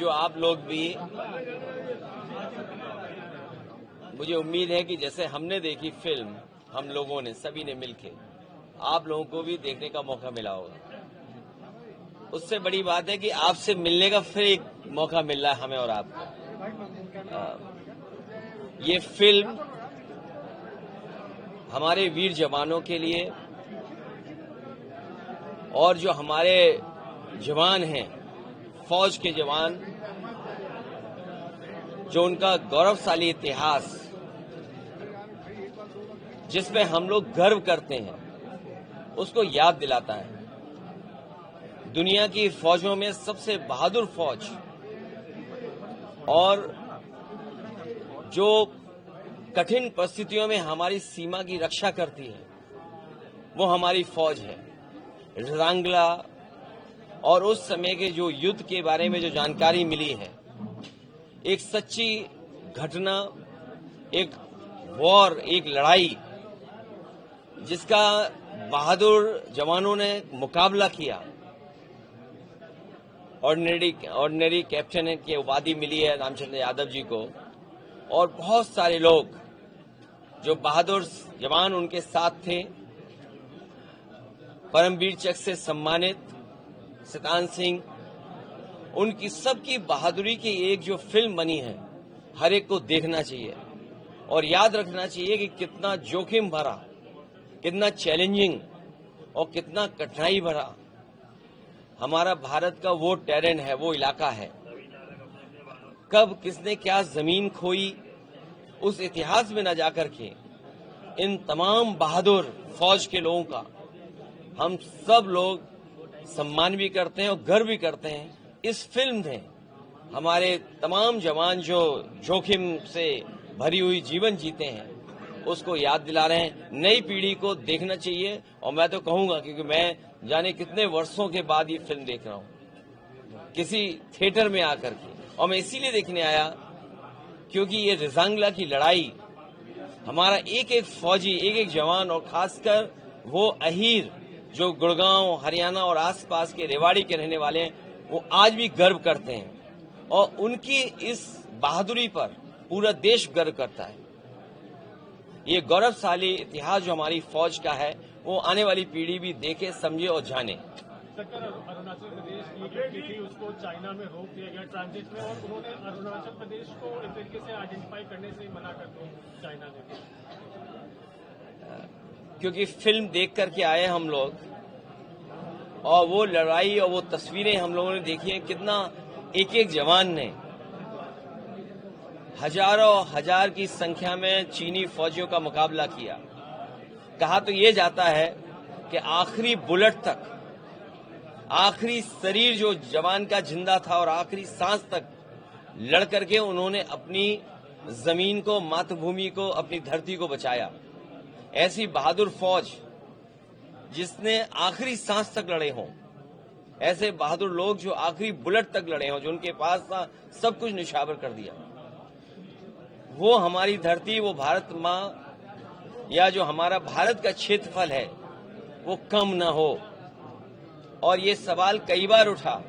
जो आप लोग भी, मुझे उम्मीद है कि जैसे हमने देखी फिल्म, हम लोगों ने सभी ने मिलके, आप लोगों को भी देखने का मौका मिला होगा। उससे बड़ी बात है कि आपसे मिलने का फिर एक मौका मिल रहा है हमें और आपको। ये फिल्म हमारे वीर जवानों के लिए और जो हमारे जवान हैं, फौज के जवान, जो उनका गौरवशाली इतिहास जिसमें हम लोग गर्व करते हैं, उसको याद दिलाता है। दुनिया की फौजों में सबसे बहादुर फौज और जो कठिन परिस्थितियों में हमारी सीमा की रक्षा करती है, वो हमारी फौज है। रंगला और उस समय के जो युद्ध के बारे में जो जानकारी मिली है, एक सच्ची घटना, एक वॉर, एक लड़ाई जिसका बहादुर जवानों ने मुकाबला किया। ऑर्डिनरी कैप्टन की उपाधि मिली है रामचंद्र यादव जी को, और बहुत सारे लोग जो बहादुर जवान उनके साथ थे। परमवीर चक्र से सम्मानित सितान सिंह, उनकी सबकी बहादुरी की एक जो फिल्म बनी है, हर एक को देखना चाहिए और याद रखना चाहिए कि कितना जोखिम भरा, कितना चैलेंजिंग और कितना कठिनाई भरा हमारा भारत का वो टेरेन है, वो इलाका है। कब किसने क्या जमीन खोई, उस इतिहास में न जाकर के इन तमाम बहादुर फौज के लोगों का हम सब लोग सम्मान भी करते हैं और गर्व भी करते हैं। इस फिल्म ने हमारे तमाम जवान जो जोखिम से भरी हुई जीवन जीते हैं, उसको याद दिला रहे हैं। नई पीढ़ी को देखना चाहिए, और मैं तो कहूंगा, क्योंकि मैं जाने कितने वर्षों के बाद ये फिल्म देख रहा हूं किसी थिएटर में आकर के, और मैं इसीलिए देखने आया क्योंकि ये रिजांगला की लड़ाई, हमारा एक एक फौजी, एक एक जवान, और खासकर वो अहीर जो गुड़गांव, हरियाणा और आसपास के रेवाड़ी के रहने वाले हैं, वो आज भी गर्व करते हैं और उनकी इस बहादुरी पर पूरा देश गर्व करता है। ये गौरवशाली इतिहास जो हमारी फौज का है, वो आने वाली पीढ़ी भी देखे, समझे और जाने। अरुणाचल प्रदेश की एक लड़की थी, उसको चाइना में रोक दिया गया ट्रांजिट में, और उन्होंने अरुणाचल प्रदेश को एक तरीके से आइडेंटिफाई करने से मना कर दिया चाइना ने। क्योंकि फिल्म देख करके आए हम लोग, और वो लड़ाई और वो तस्वीरें हम लोगों ने देखी हैं, कितना एक एक जवान ने हजारों हजार की संख्या में चीनी फौजियों का मुकाबला किया। कहा तो ये जाता है कि आखिरी बुलेट तक, आखिरी शरीर जो जवान का जिंदा था और आखिरी सांस तक लड़ करके उन्होंने अपनी जमीन को, मातृभूमि को, अपनी धरती को बचाया। ऐसी बहादुर फौज जिसने आखिरी सांस तक लड़े हों, ऐसे बहादुर लोग जो आखिरी बुलेट तक लड़े हों, जो उनके पास था सब कुछ निछावर कर दिया, वो हमारी धरती, वो भारत माँ, या जो हमारा भारत का क्षेत्रफल है, वो कम न हो। और ये सवाल कई बार उठा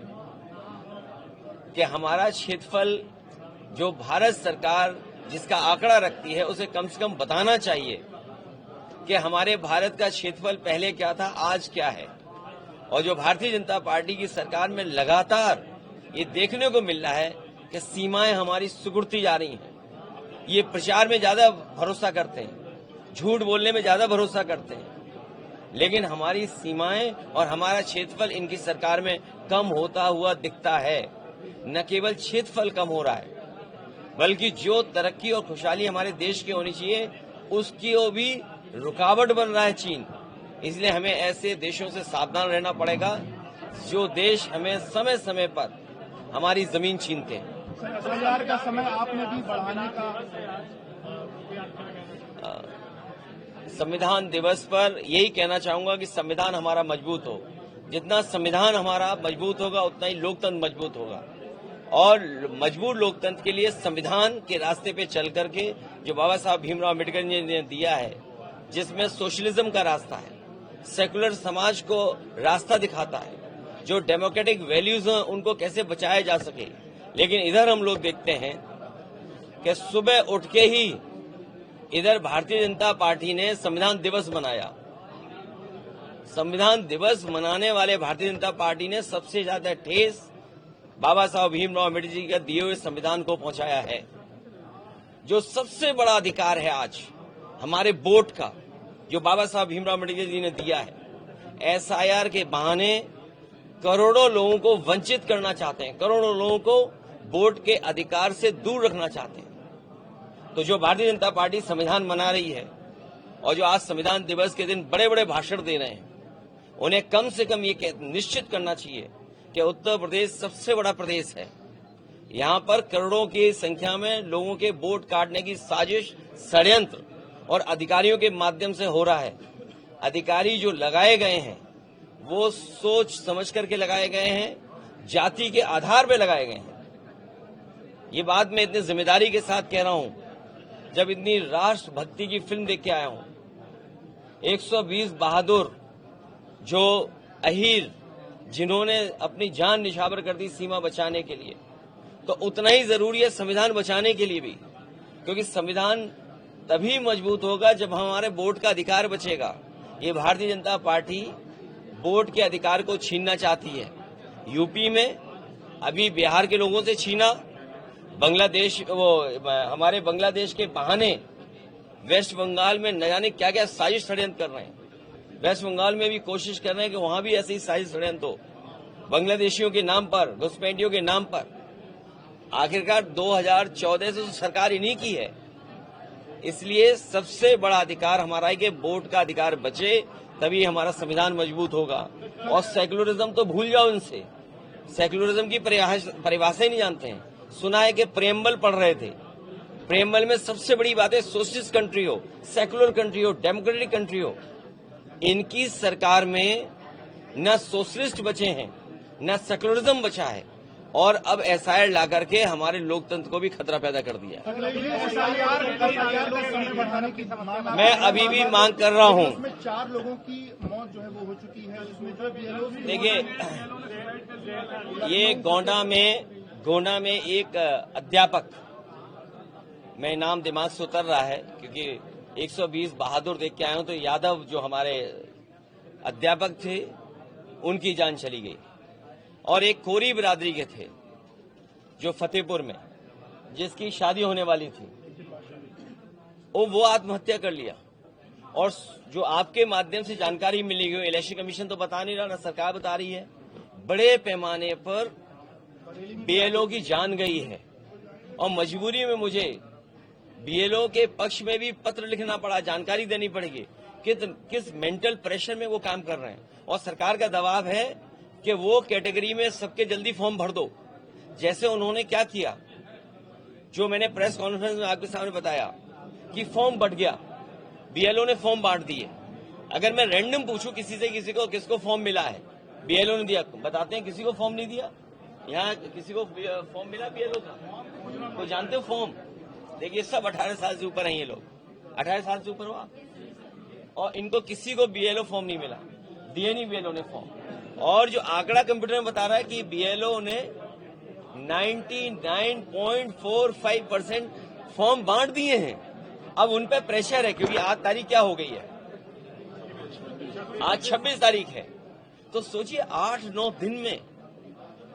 कि हमारा क्षेत्रफल जो भारत सरकार जिसका आंकड़ा रखती है, उसे कम से कम बताना चाहिए कि हमारे भारत का क्षेत्रफल पहले क्या था, आज क्या है। और जो भारतीय जनता पार्टी की सरकार में लगातार ये देखने को मिल रहा है कि सीमाएं हमारी सिकुड़ती जा रही हैं। ये प्रचार में ज्यादा भरोसा करते हैं, झूठ बोलने में ज्यादा भरोसा करते हैं, लेकिन हमारी सीमाएं और हमारा क्षेत्रफल इनकी सरकार में कम होता हुआ दिखता है। न केवल क्षेत्रफल कम हो रहा है, बल्कि जो तरक्की और खुशहाली हमारे देश की होनी चाहिए, उसकी वो भी रुकावट बन रहा है चीन। इसलिए हमें ऐसे देशों से सावधान रहना पड़ेगा जो देश हमें समय समय पर हमारी जमीन छीनते हैं। का समय आपने भी बढ़ाने का। संविधान दिवस पर यही कहना चाहूंगा कि संविधान हमारा मजबूत हो। जितना संविधान हमारा मजबूत होगा, उतना ही लोकतंत्र मजबूत होगा। और मजबूत लोकतंत्र के लिए संविधान के रास्ते पे चल करके जो बाबा साहब भीमराव अम्बेडकर जी ने दिया है, जिसमें सोशलिज्म का रास्ता है, सेकुलर समाज को रास्ता दिखाता है, जो डेमोक्रेटिक वैल्यूज हैं उनको कैसे बचाया जा सके, लेकिन इधर हम लोग देखते हैं कि सुबह उठ के ही इधर भारतीय जनता पार्टी ने संविधान दिवस मनाया। संविधान दिवस मनाने वाले भारतीय जनता पार्टी ने सबसे ज्यादा ठेस बाबा साहब भीमराव अम्बेडकर जी का दिए हुए संविधान को पहुंचाया है। जो सबसे बड़ा अधिकार है आज हमारे वोट का, जो बाबा साहब भीमराव अम्बेडकर जी ने दिया है, एसआईआर के बहाने करोड़ों लोगों को वंचित करना चाहते हैं, करोड़ों लोगों को वोट के अधिकार से दूर रखना चाहते हैं। तो जो भारतीय जनता पार्टी संविधान मना रही है और जो आज संविधान दिवस के दिन बड़े बड़े भाषण दे रहे हैं, उन्हें कम से कम ये निश्चित करना चाहिए कि उत्तर प्रदेश सबसे बड़ा प्रदेश है। यहाँ पर करोड़ों की संख्या में लोगों के वोट काटने की साजिश, षड्यंत्र और अधिकारियों के माध्यम से हो रहा है। अधिकारी जो लगाए गए हैं वो सोच समझ करके लगाए गए हैं, जाति के आधार पर लगाए गए हैं। ये बात मैं इतनी जिम्मेदारी के साथ कह रहा हूं, जब इतनी राष्ट्रभक्ति की फिल्म देख के आया हूं। 120 बहादुर जो अहीर जिन्होंने अपनी जान निछावर कर दी सीमा बचाने के लिए, तो उतना ही जरूरी है संविधान बचाने के लिए भी, क्योंकि संविधान तभी मजबूत होगा जब हमारे वोट का अधिकार बचेगा। ये भारतीय जनता पार्टी वोट के अधिकार को छीनना चाहती है। यूपी में अभी बिहार के लोगों से छीना, बांग्लादेश हमारे बांग्लादेश के बहाने वेस्ट बंगाल में न जाने क्या क्या साजिश षड्यंत्र कर रहे हैं। वेस्ट बंगाल में भी कोशिश कर रहे हैं कि वहां भी ऐसी साजिश षड्यंत्र हो, बांग्लादेशियों के नाम पर, घुसपैठियों के नाम पर। आखिरकार 2014 से तो सरकार इन्हीं की है। इसलिए सबसे बड़ा अधिकार हमारा है कि वोट का अधिकार बचे, तभी हमारा संविधान मजबूत होगा। और सेक्युलरिज्म तो भूल जाओ इनसे, सेक्युलरिज्म की परिभाषा ही नहीं जानते हैं। सुना है कि प्रेम्बल पढ़ रहे थे, प्रेम्बल में सबसे बड़ी बात है सोशलिस्ट कंट्री हो, सेक्युलर कंट्री हो, डेमोक्रेटिक कंट्री हो। इनकी सरकार में न सोशलिस्ट बचे हैं न सेक्युलरिज्म बचा है, और अब एसआईआर ला करके हमारे लोकतंत्र को भी खतरा पैदा कर दिया। मैं अभी भी मांग कर रहा हूं। 4 लोगों की मौत जो है वो हो चुकी है, उसमें जो देखिए, ये गोंडा में एक अध्यापक, मैं नाम दिमाग से उतर रहा है क्योंकि 120 बहादुर देख के आए हूं, तो यादव जो हमारे अध्यापक थे उनकी जान चली गई। और एक कोरी बिरादरी के थे जो फतेहपुर में, जिसकी शादी होने वाली थी, वो आत्महत्या कर लिया। और जो आपके माध्यम से जानकारी मिली गई, इलेक्शन कमीशन तो बता नहीं रहा, ना सरकार बता रही है, बड़े पैमाने पर बीएलओ की जान गई है। और मजबूरी में मुझे बीएलओ के पक्ष में भी पत्र लिखना पड़ा, जानकारी देनी पड़ेगी किस मेंटल प्रेशर में वो काम कर रहे हैं। और सरकार का दबाव है कि वो कैटेगरी में सबके जल्दी फॉर्म भर दो। जैसे उन्होंने क्या किया, जो मैंने प्रेस कॉन्फ्रेंस में आपके सामने बताया कि फॉर्म बंट गया, बीएलओ ने फॉर्म बांट दिए। अगर मैं रैंडम पूछूं किसी से किसको फॉर्म मिला है, बीएलओ ने दिया, बताते हैं किसी को फॉर्म नहीं दिया। यहाँ किसी को फॉर्म मिला बीएलओ का, तो जानते हो फॉर्म, देखिए सब 18 साल से ऊपर हैं ये लोग, 18 साल से ऊपर हुआ, और इनको किसी को बीएलओ फॉर्म नहीं मिला, दिए नहीं बीएलओ ने फॉर्म। और जो आंकड़ा कंप्यूटर में बता रहा है कि बीएलओ ने 99.45% फॉर्म बांट दिए हैं। अब उन पे प्रेशर है, क्योंकि आज तारीख क्या हो गई है, आज 26 तारीख है। तो सोचिए 8-9 दिन में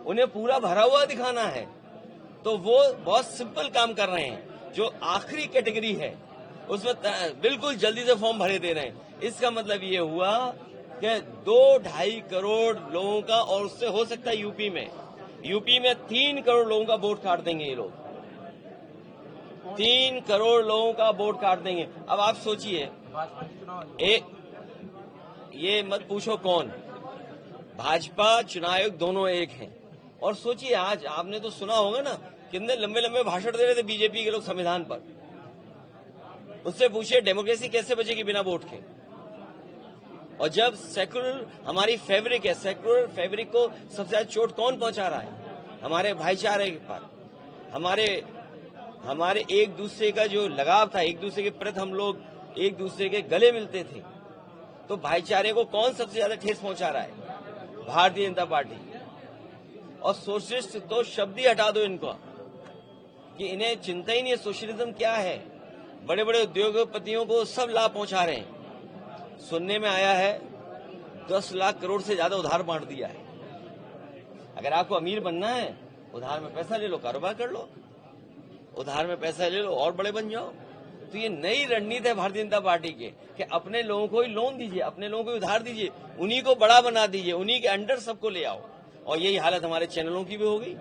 उन्हें पूरा भरा हुआ दिखाना है। तो वो बहुत सिंपल काम कर रहे हैं। जो आखिरी कैटेगरी है उसमें बिल्कुल जल्दी से फॉर्म भरे दे रहे हैं। इसका मतलब ये हुआ कि 2-2.5 करोड़ लोगों का, और उससे हो सकता है यूपी में 3 करोड़ लोगों का वोट काट देंगे ये लोग, 3 करोड़ लोगों का वोट काट देंगे। अब आप सोचिए, ये मत पूछो कौन, भाजपा चुनाव आयोग दोनों एक हैं। और सोचिए, आज आपने तो सुना होगा ना, कितने लंबे लंबे भाषण दे रहे थे बीजेपी के लोग संविधान पर। उससे पूछिए डेमोक्रेसी कैसे बचेगी बिना वोट के। और जब सेक्युलर हमारी फैब्रिक है, सेक्युलर फैब्रिक को सबसे ज्यादा चोट कौन पहुंचा रहा है, हमारे भाईचारे पर, हमारे एक दूसरे का जो लगाव था, एक दूसरे के प्रति हम लोग एक दूसरे के गले मिलते थे। तो भाईचारे को कौन सबसे ज्यादा ठेस पहुंचा रहा है, भारतीय जनता पार्टी। और सोशलिस्ट तो शब्द ही हटा दो इनको, कि इन्हें चिंता ही नहीं है सोशलिज्म क्या है। बड़े बड़े उद्योगपतियों को सब लाभ पहुंचा रहे हैं। सुनने में आया है 10 लाख करोड़ से ज्यादा उधार बांट दिया है। अगर आपको अमीर बनना है, उधार में पैसा ले लो, कारोबार कर लो, उधार में पैसा ले लो और बड़े बन जाओ। तो ये नई रणनीति है भारतीय जनता पार्टी के कि अपने लोगों को ही लोन दीजिए, अपने लोगों को उधार दीजिए, उन्हीं को बड़ा बना दीजिए, उन्हीं के अंडर सबको ले आओ। और यही हालत हमारे चैनलों की भी हो गई।